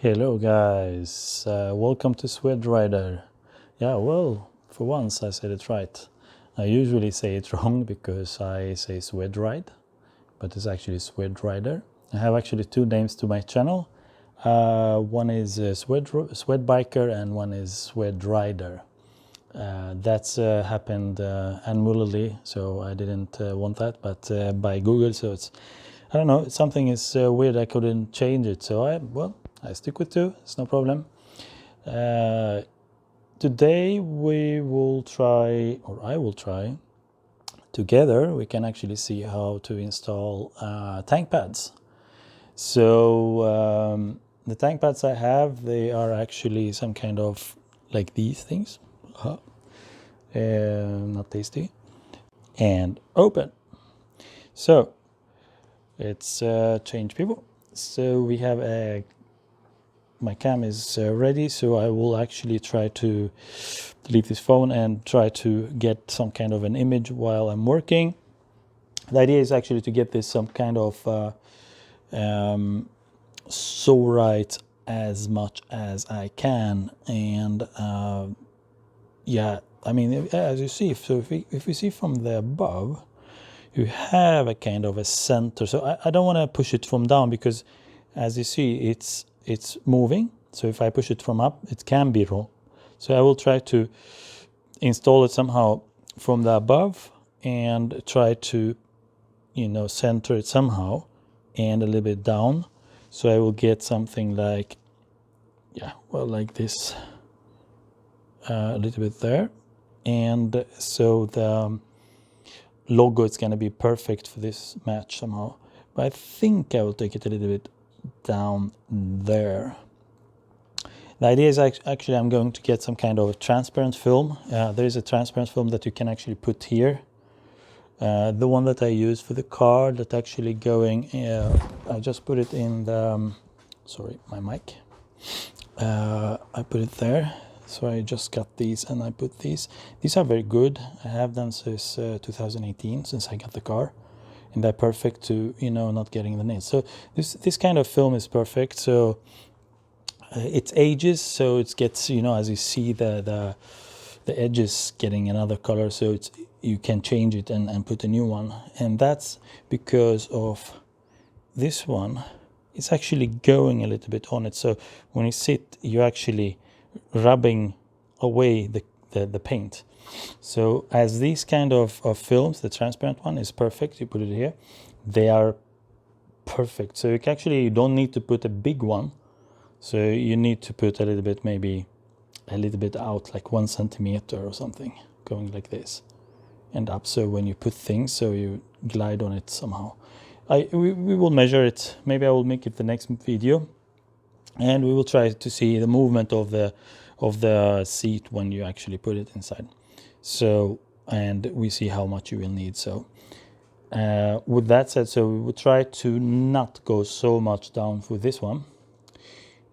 Hello guys, welcome to Swed Rider. Yeah, well, for once I said it right. I usually say it wrong because I say Swed Ride, but it's actually Swed Rider. I have actually two names to my channel. One is Swed Biker and one is Swed Rider. That's happened annually, so I didn't want that, but by Google, so it's, I don't know, something is weird, I couldn't change it, so I stick with two, it's no problem. Today we will try, or I will try, together we can actually see how to install tank pads. So the tank pads I have, they are actually some kind of like these things. Not tasty. And open. So let's change people. So we have my cam is ready, so I will actually try to delete this phone and try to get some kind of an image while I'm working. The idea is actually to get this some kind of so right as much as I can, and yeah, I mean, as you see, so if we see from the above, you have a kind of a center. So I don't want to push it from down because, as you see, it's moving. So if I push it from up, it can be wrong. So I will try to install it somehow from the above and try to, center it somehow and a little bit down. So I will get something like, like this, a little bit there. And so the logo is going to be perfect for this match somehow. But I think I will take it a little bit down there. The idea is actually I'm going to get some kind of a transparent film. There is a transparent film that you can actually put here. The one that I use for the car that actually going, I just put it in the, sorry, my mic. I put it there. So I just got these and I put these. These are very good. I have them since 2018, since I got the car. And they're perfect to, not getting the nails. So this kind of film is perfect. So it ages, so it gets, as you see the edges getting another color. So you can change it and put a new one. And that's because of this one. It's actually going a little bit on it. So when you sit, you're actually rubbing away the paint. So as these kind of films, the transparent one is perfect. You put it here, they are perfect. So you don't need to put a big one. So you need to put a little bit, maybe a little bit out, like 1 centimeter or something, going like this and up. So when you put things, so you glide on it somehow. We will measure it. Maybe I will make it the next video. And we will try to see the movement of the seat when you actually put it inside. So, and we see how much you will need. So with that said, so we will try to not go so much down for this one.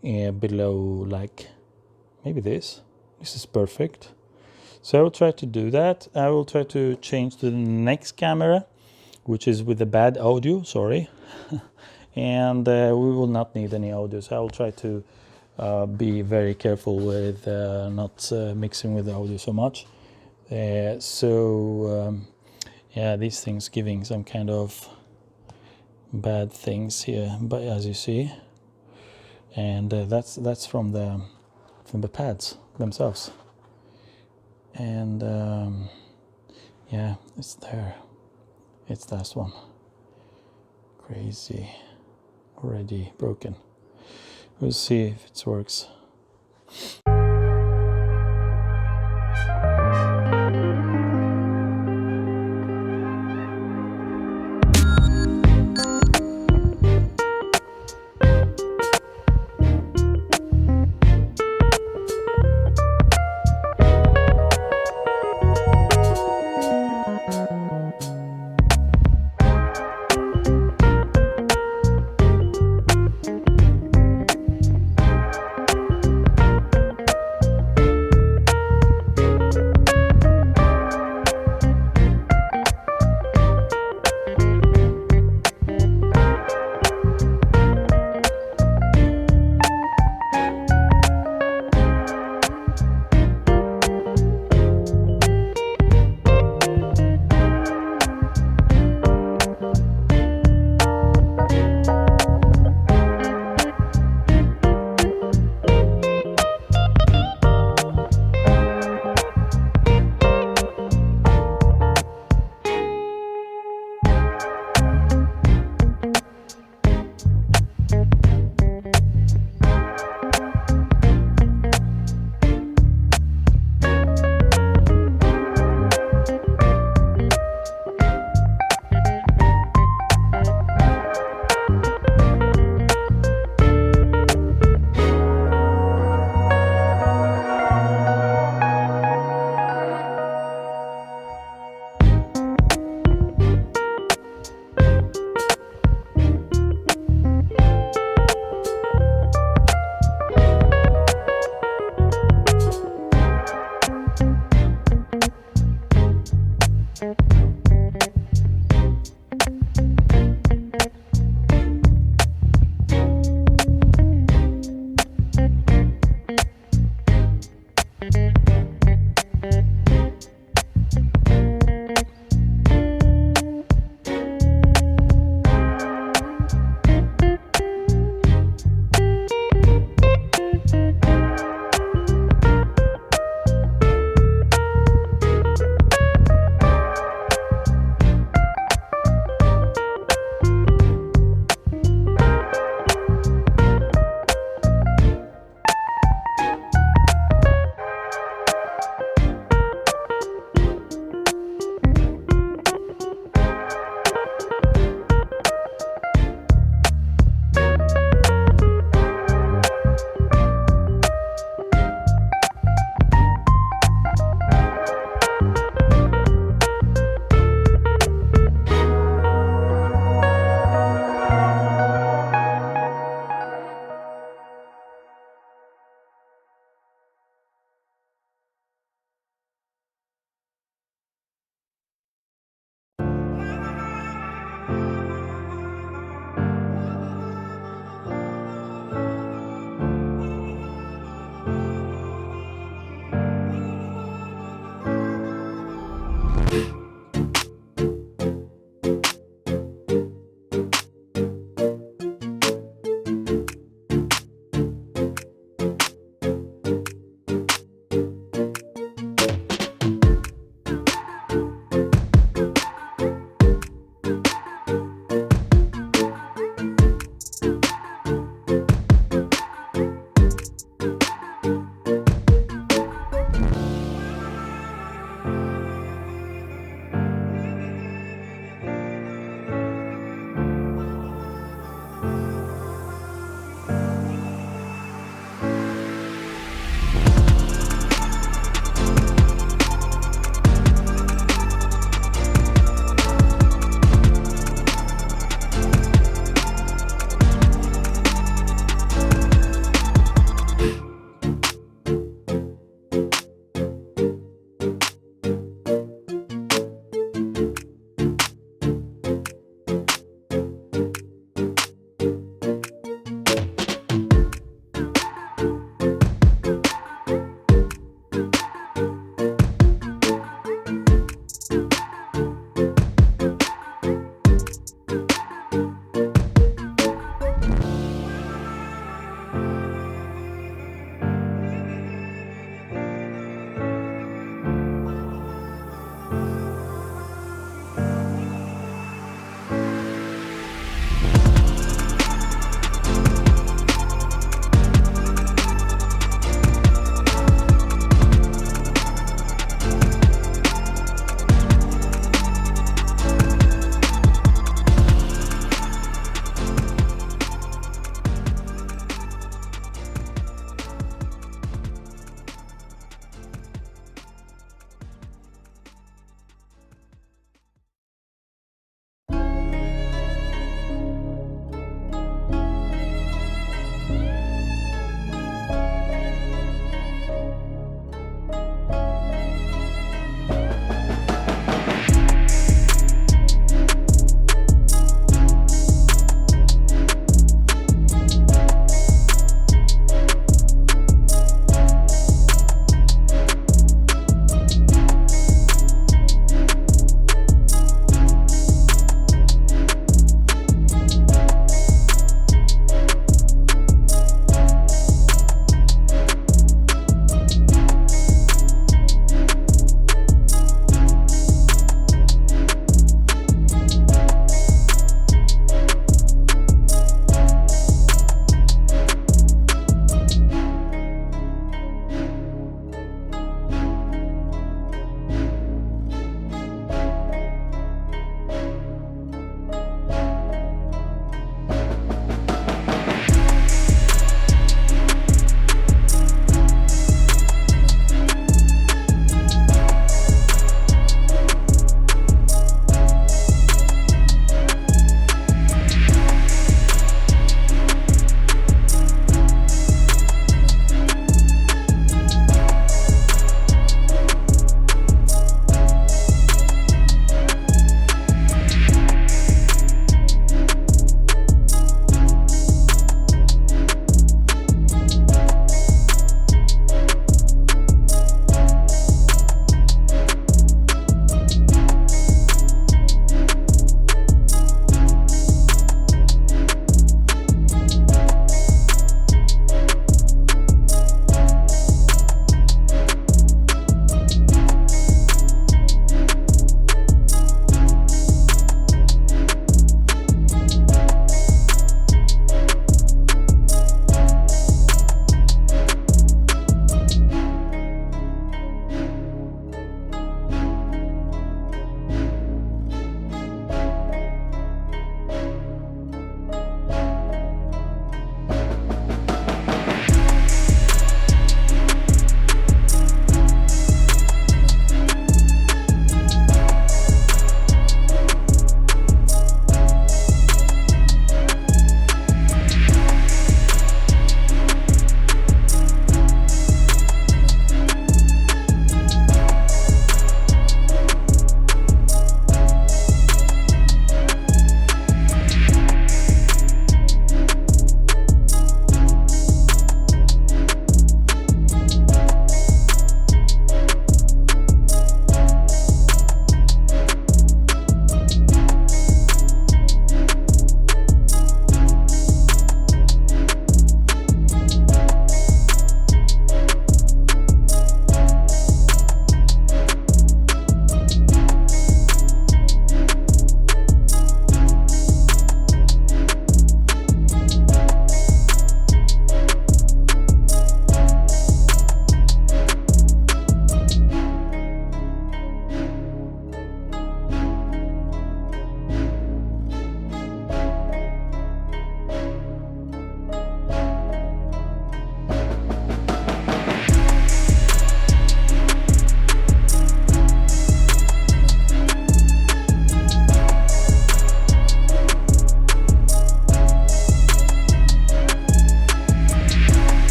Below, like maybe this is perfect. So I will try to do that. I will try to change to the next camera, which is with the bad audio, sorry. And we will not need any audio, so I will try to be very careful with not mixing with the audio so much. Yeah, these things giving some kind of bad things here, but as you see, and that's from the pads themselves. And yeah, it's there. It's that one. Crazy. Already broken. We'll see if it works.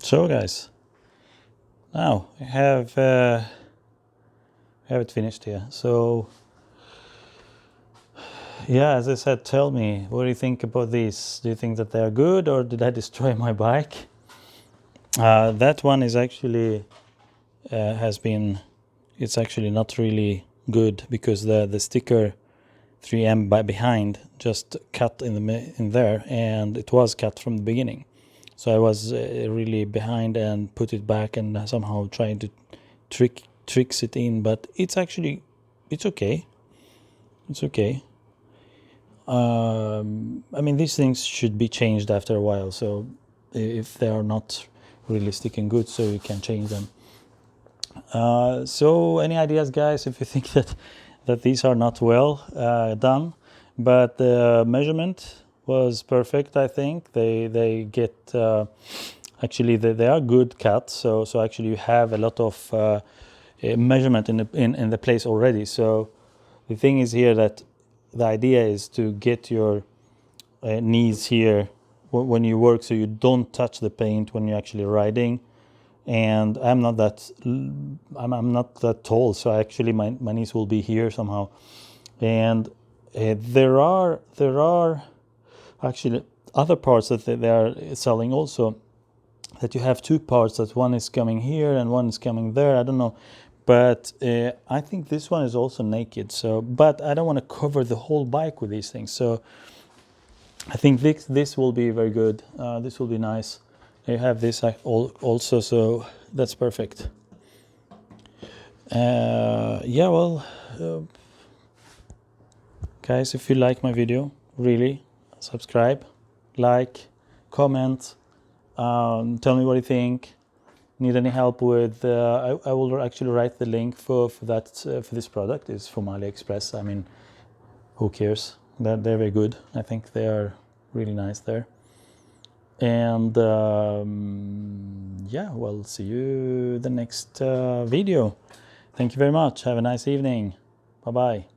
So guys, now I have it finished here. So yeah, as I said, tell me, what do you think about these? Do you think that they are good, or did I destroy my bike? That one is actually it's actually not really good, because the sticker 3M behind just cut in there, and it was cut from the beginning. So I was really behind and put it back and somehow trying to tricks it in, but it's okay. It's okay. I mean, these things should be changed after a while, so if they are not really sticking good, so you can change them. So any ideas, guys, if you think that these are not well done? But the measurement was perfect. I think they get actually they are good cuts, so actually you have a lot of measurement in the place already. So the thing is here that the idea is to get your knees here when you work, so you don't touch the paint when you're actually riding. And I'm not that tall, so actually my knees will be here somehow. And there are actually other parts that they are selling also, that you have two parts, that one is coming here and one is coming there. I don't know, but I think this one is also naked. So, but I don't want to cover the whole bike with these things, so I think this will be very good. This will be nice. You have this also, so that's perfect. Yeah, well, guys, if you like my video, really, subscribe, like, comment, tell me what you think. Need any help with? I will actually write the link for this product. It's from Aliexpress. I mean, who cares? They're very good. I think they are really nice there. And yeah, well, see you the next video. Thank you very much. Have a nice evening. Bye bye.